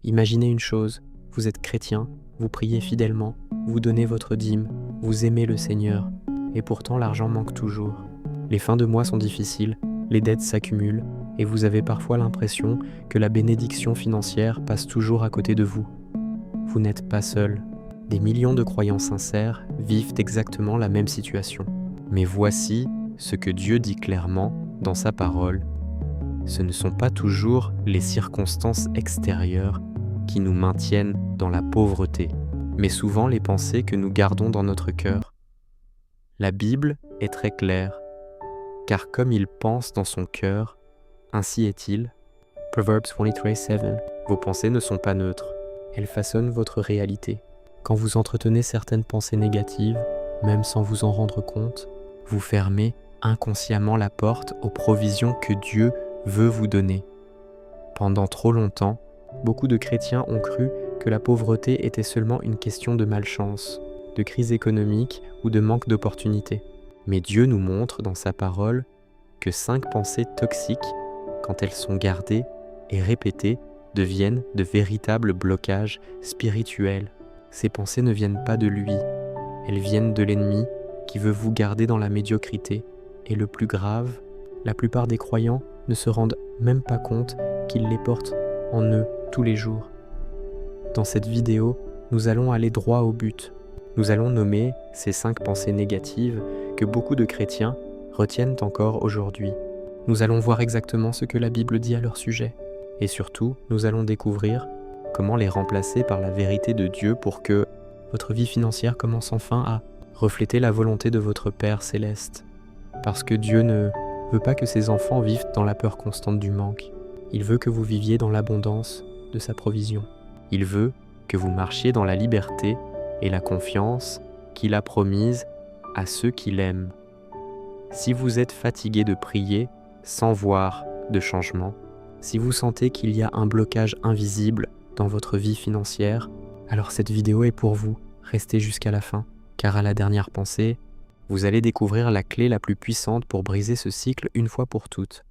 Imaginez une chose, vous êtes chrétien, vous priez fidèlement, vous donnez votre dîme, vous aimez le Seigneur, et pourtant l'argent manque toujours. Les fins de mois sont difficiles, les dettes s'accumulent, et vous avez parfois l'impression que la bénédiction financière passe toujours à côté de vous. Vous n'êtes pas seul. Des millions de croyants sincères vivent exactement la même situation. Mais voici ce que Dieu dit clairement dans sa parole. Ce ne sont pas toujours les circonstances extérieures qui nous maintiennent dans la pauvreté, mais souvent les pensées que nous gardons dans notre cœur. La Bible est très claire, car comme il pense dans son cœur, ainsi est-il. Proverbs 23:7. Vos pensées ne sont pas neutres, elles façonnent votre réalité. Quand vous entretenez certaines pensées négatives, même sans vous en rendre compte, vous fermez inconsciemment la porte aux provisions que Dieu veut vous donner. Pendant trop longtemps, beaucoup de chrétiens ont cru que la pauvreté était seulement une question de malchance, de crise économique ou de manque d'opportunités. Mais Dieu nous montre dans sa parole que 5 pensées toxiques, quand elles sont gardées et répétées, deviennent de véritables blocages spirituels. Ces pensées ne viennent pas de lui, elles viennent de l'ennemi qui veut vous garder dans la médiocrité. Et le plus grave, la plupart des croyants ne se rendent même pas compte qu'ils les portent en eux tous les jours. Dans cette vidéo, nous allons aller droit au but. Nous allons nommer ces 5 pensées négatives que beaucoup de chrétiens retiennent encore aujourd'hui. Nous allons voir exactement ce que la Bible dit à leur sujet. Et surtout, nous allons découvrir comment les remplacer par la vérité de Dieu pour que votre vie financière commence enfin à refléter la volonté de votre Père céleste. Parce que Dieu ne veut pas que ses enfants vivent dans la peur constante du manque. Il veut que vous viviez dans l'abondance de sa provision. Il veut que vous marchiez dans la liberté et la confiance qu'il a promise à ceux qui l'aiment. Si vous êtes fatigué de prier sans voir de changement, si vous sentez qu'il y a un blocage invisible dans votre vie financière, alors cette vidéo est pour vous. Restez jusqu'à la fin, car à la dernière pensée, vous allez découvrir la clé la plus puissante pour briser ce cycle une fois pour toutes.